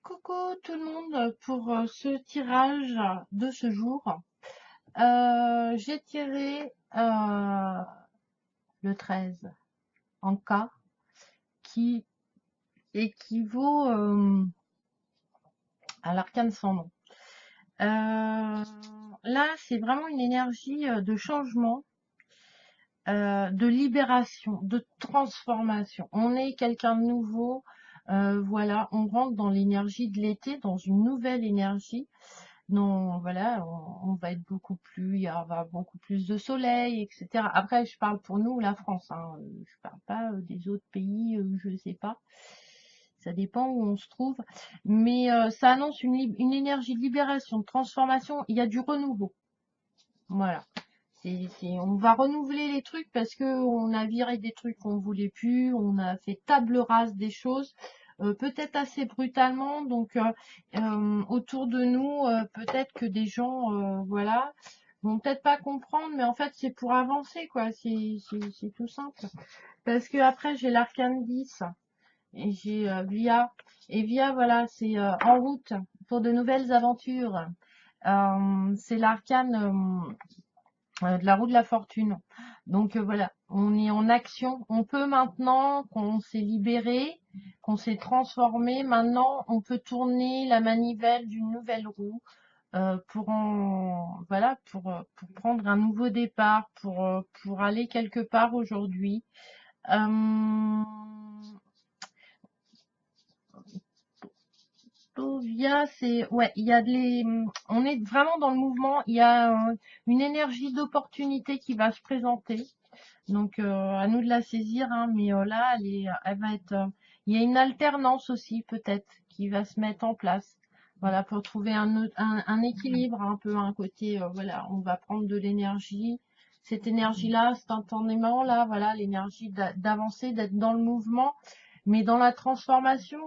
Coucou tout le monde pour ce tirage de ce jour. J'ai tiré le 13 en K qui équivaut à l'arcane sans nom. Là, c'est vraiment une énergie de changement, de libération, de transformation. On est quelqu'un de nouveau. Voilà, on rentre dans l'énergie de l'été, dans une nouvelle énergie. Non, voilà, on va être beaucoup plus, il y aura beaucoup plus de soleil, etc. Après, je parle pour nous, la France, hein, je parle pas des autres pays, je sais pas. Ça dépend où on se trouve. Mais ça annonce une énergie de libération, de transformation. Il y a du renouveau. Voilà. On va renouveler les trucs parce que on a viré des trucs qu'on voulait plus, on a fait table rase des choses, peut-être assez brutalement. Donc autour de nous, peut-être que des gens, voilà, vont peut-être pas comprendre, mais en fait c'est pour avancer quoi. C'est tout simple. Parce que après j'ai l'arcane 10 et j'ai Via. Et Via, voilà, c'est en route pour de nouvelles aventures. C'est l'arcane de la roue de la fortune. Donc voilà, on est en action. On peut maintenant qu'on s'est libéré, qu'on s'est transformé, maintenant on peut tourner la manivelle d'une nouvelle roue voilà, pour prendre un nouveau départ, pour aller quelque part aujourd'hui. Via, c'est ouais, il y a on est vraiment dans le mouvement. Il y a une énergie d'opportunité qui va se présenter. Donc à nous de la saisir, hein, mais là, elle va être. Il y a une alternance aussi peut-être qui va se mettre en place. Voilà, pour trouver un équilibre, un peu un côté. Voilà, on va prendre de l'énergie. Cette énergie-là, instantanément, là, voilà, l'énergie d'avancer, d'être dans le mouvement, mais dans la transformation,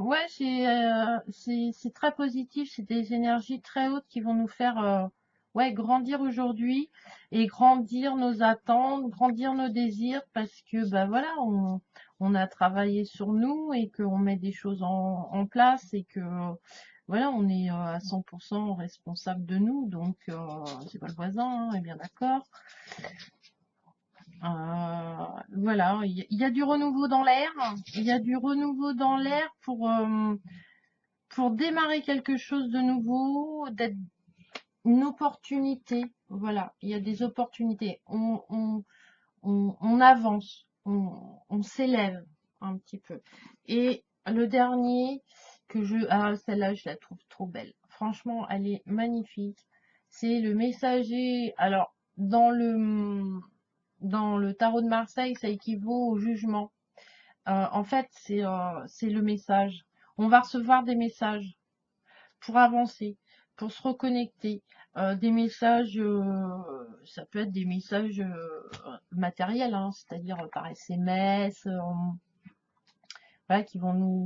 ouais, c'est très positif. C'est des énergies très hautes qui vont nous faire, ouais, grandir aujourd'hui et grandir nos attentes, grandir nos désirs parce que bah voilà, on a travaillé sur nous et qu'on met des choses en place et que voilà, on est à 100% responsable de nous, donc c'est pas le voisin, hein, on est bien d'accord. Voilà, il y a du renouveau dans l'air, il y a du renouveau dans l'air pour démarrer quelque chose de nouveau, d'être une opportunité. Voilà, il y a des opportunités. On avance, on s'élève un petit peu. Et le dernier celle-là, je la trouve trop belle. Franchement, elle est magnifique. C'est le messager. Alors, dans le tarot de Marseille, ça équivaut au jugement. En fait, c'est le message. On va recevoir des messages pour avancer, pour se reconnecter. Des messages, ça peut être des messages matériels, hein, c'est-à-dire par SMS, voilà, qui vont.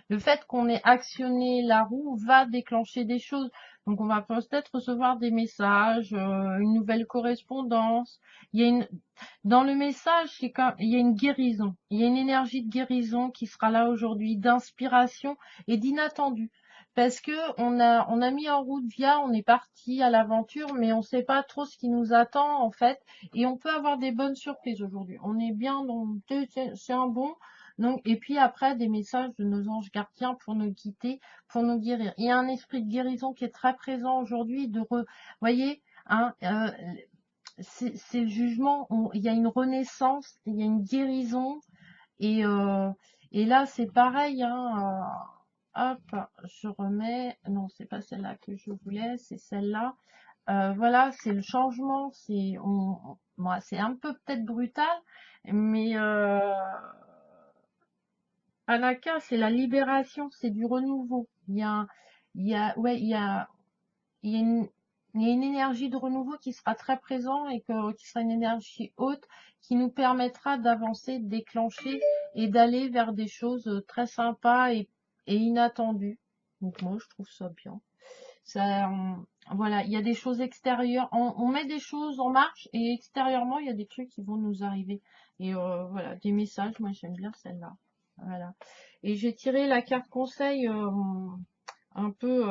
Le fait qu'on ait actionné la roue va déclencher des choses. Donc on va peut-être recevoir des messages, une nouvelle correspondance. Il y a dans le message, il y a une guérison. Il y a une énergie de guérison qui sera là aujourd'hui, d'inspiration et d'inattendu. Parce que on a mis en route Via, on est parti à l'aventure, mais on ne sait pas trop ce qui nous attend en fait. Et on peut avoir des bonnes surprises aujourd'hui. On est bien dans, c'est un bon. Donc, et puis après, des messages de nos anges gardiens pour nous quitter, pour nous guérir. Il y a un esprit de guérison qui est très présent aujourd'hui. Voyez, hein, c'est le jugement. Il y a une renaissance, il y a une guérison. Et, euh, et là, c'est pareil. Hein, hop, je remets. Non, c'est pas celle-là que je voulais, c'est celle-là. Voilà, c'est le changement. Moi, c'est un peu peut-être brutal, mais Anaka, c'est la libération, c'est du renouveau. Ouais, il y a il y a une énergie de renouveau qui sera très présente et qui sera une énergie haute qui nous permettra d'avancer, de déclencher et d'aller vers des choses très sympas et inattendues. Donc moi, je trouve ça bien. Ça, voilà, il y a des choses extérieures. On met des choses en marche et extérieurement, il y a des trucs qui vont nous arriver. Et voilà, des messages, moi j'aime bien celle-là. Voilà. Et j'ai tiré la carte conseil un peu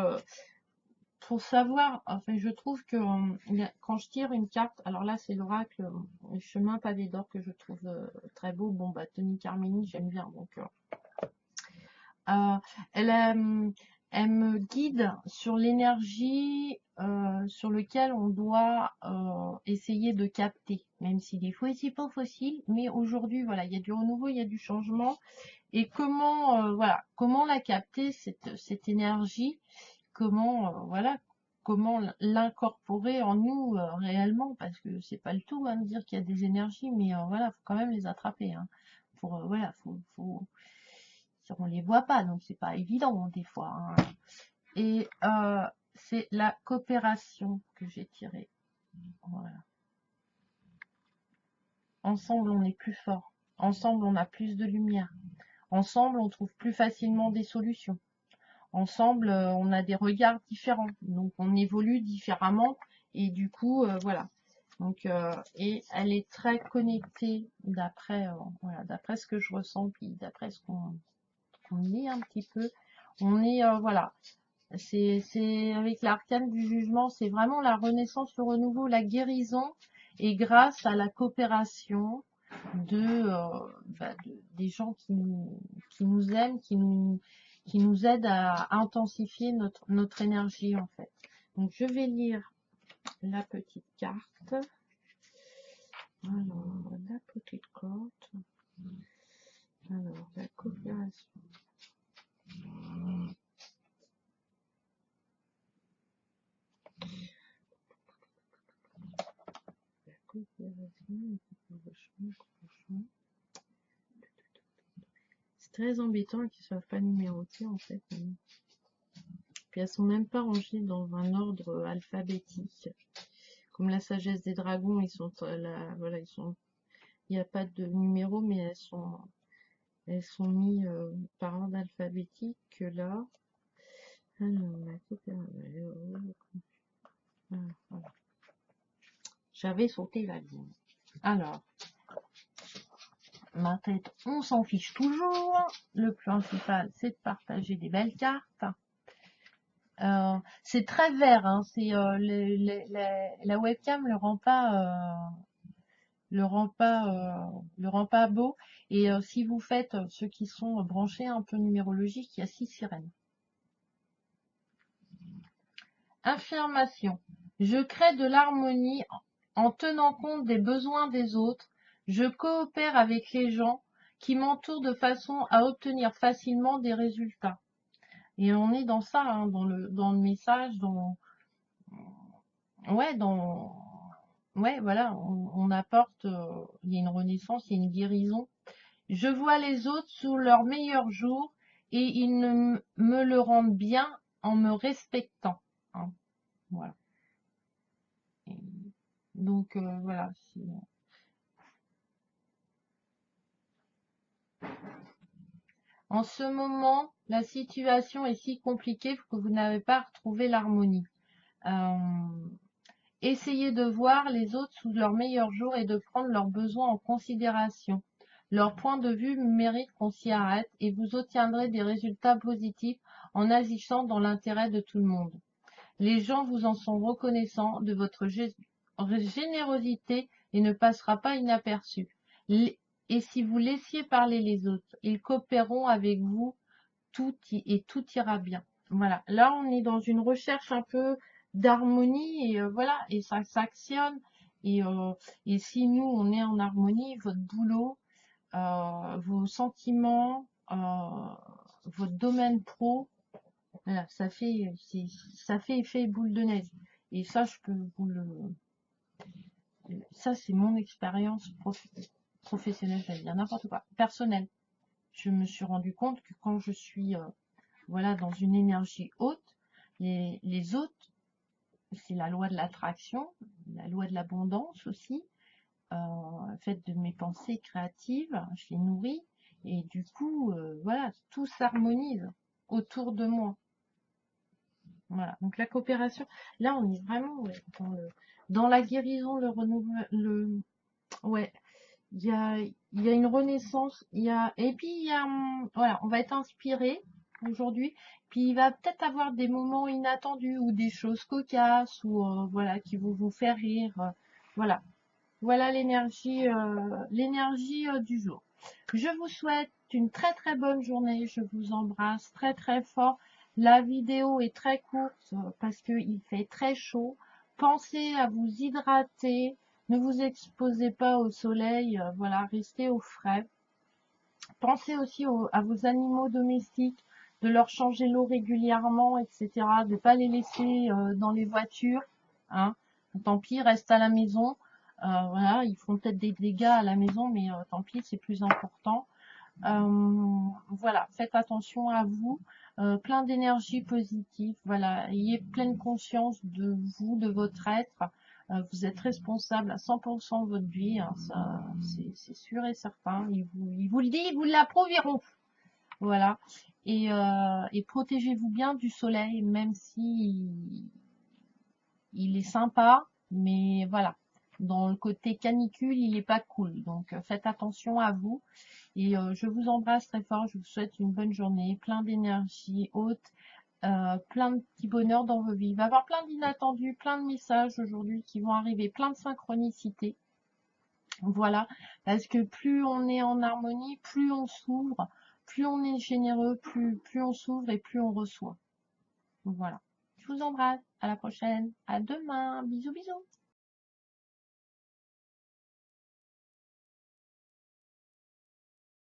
pour savoir. Enfin, je trouve que quand je tire une carte, alors là c'est l'oracle le chemin pavé d'or que je trouve très beau. Bon bah Tony Carmini j'aime bien donc elle, elle me guide sur l'énergie sur lequel on doit essayer de capter, même si des fois c'est pas facile, mais aujourd'hui voilà, il y a du renouveau, il y a du changement, et comment voilà, comment la capter cette énergie, comment voilà, comment l'incorporer en nous réellement, parce que c'est pas le tout hein, de dire qu'il y a des énergies, mais voilà, faut quand même les attraper hein, pour voilà, faut on les voit pas, donc c'est pas évident des fois. Hein. Et c'est la coopération que j'ai tirée. Voilà. Ensemble, on est plus fort. Ensemble, on a plus de lumière. Ensemble, on trouve plus facilement des solutions. Ensemble, on a des regards différents. Donc, on évolue différemment. Et du coup, voilà. Donc, et elle est très connectée d'après voilà, d'après ce que je ressens, puis d'après ce qu'on lit un petit peu. On est, voilà, c'est avec l'arcane du jugement, c'est vraiment la renaissance, le renouveau, la guérison, et grâce à la coopération des gens qui nous aiment, qui nous aident à intensifier notre énergie en fait. Donc je vais lire la petite carte. Alors, la petite carte. Alors, la coopération. C'est très embêtant qu'ils ne soient pas numérotés en fait. Puis elles sont même pas rangées dans un ordre alphabétique. Comme la sagesse des dragons, ils sont voilà, il n'y a pas de numéro, mais elles sont mises par ordre alphabétique que là. Alors, la coopération. Voilà. J'avais sauté la ligne. Alors, ma tête, on s'en fiche toujours. Le principal, c'est de partager des belles cartes. C'est très vert, hein, c'est la webcam le rend pas beau. Et si vous faites ceux qui sont branchés un peu numérologique, il y a 6 sirènes. Affirmation. Je crée de l'harmonie en tenant compte des besoins des autres. Je coopère avec les gens qui m'entourent de façon à obtenir facilement des résultats. Et on est dans ça, hein, dans le message, ouais, ouais, voilà, on apporte, il y a une renaissance, il y a une guérison. Je vois les autres sous leur meilleur jour et ils me le rendent bien en me respectant. Hein, voilà. Et donc, voilà. En ce moment, la situation est si compliquée que vous n'avez pas retrouvé l'harmonie. Euh, Essayez de voir les autres sous leur meilleur jour et de prendre leurs besoins en considération. Leur point de vue mérite qu'on s'y arrête et vous obtiendrez des résultats positifs en agissant dans l'intérêt de tout le monde. Les gens vous en sont reconnaissants de votre générosité et ne passera pas inaperçu. Et si vous laissiez parler les autres, ils coopéreront avec vous et tout ira bien. Voilà, là on est dans une recherche un peu d'harmonie et voilà, et ça s'actionne. Et si nous on est en harmonie, votre boulot, vos sentiments, votre domaine pro, voilà, ça fait effet boule de neige. Et ça, je peux vous le, ça c'est mon expérience professionnelle, j'allais dire n'importe quoi, personnelle. Je me suis rendu compte que quand je suis voilà, dans une énergie haute, les autres, c'est la loi de l'attraction, la loi de l'abondance aussi, fait de mes pensées créatives, je les nourris, et du coup, voilà, tout s'harmonise autour de moi. Voilà, donc la coopération, là on est vraiment ouais, dans la guérison, le renouveau, ouais, il y a une renaissance, et puis voilà, on va être inspiré aujourd'hui, puis il va peut-être avoir des moments inattendus ou des choses cocasses ou voilà qui vont vous faire rire. Voilà, voilà l'énergie du jour. Je vous souhaite une très très bonne journée. Je vous embrasse très très fort. La vidéo est très courte parce qu'il fait très chaud. Pensez à vous hydrater. Ne vous exposez pas au soleil. Voilà, restez au frais. Pensez aussi à vos animaux domestiques, de leur changer l'eau régulièrement, etc. De ne pas les laisser dans les voitures. Hein. Tant pis, reste à la maison. Voilà, ils font peut-être des dégâts à la maison, mais tant pis, c'est plus important. Voilà, faites attention à vous, plein d'énergie positive, voilà, ayez pleine conscience de vous, de votre être, vous êtes responsable à 100% de votre vie, hein, ça, c'est sûr et certain, ils vous le disent, ils vous l'approuveront, voilà, et protégez-vous bien du soleil, même si il est sympa, mais voilà, dans le côté canicule, il n'est pas cool, donc faites attention à vous. Et je vous embrasse très fort, je vous souhaite une bonne journée, plein d'énergie haute, plein de petits bonheurs dans vos vies. Il va y avoir plein d'inattendus, plein de messages aujourd'hui qui vont arriver, plein de synchronicité. Voilà, parce que plus on est en harmonie, plus on s'ouvre, plus on est généreux, plus on s'ouvre et plus on reçoit. Voilà. Je vous embrasse, à la prochaine, à demain, bisous bisous.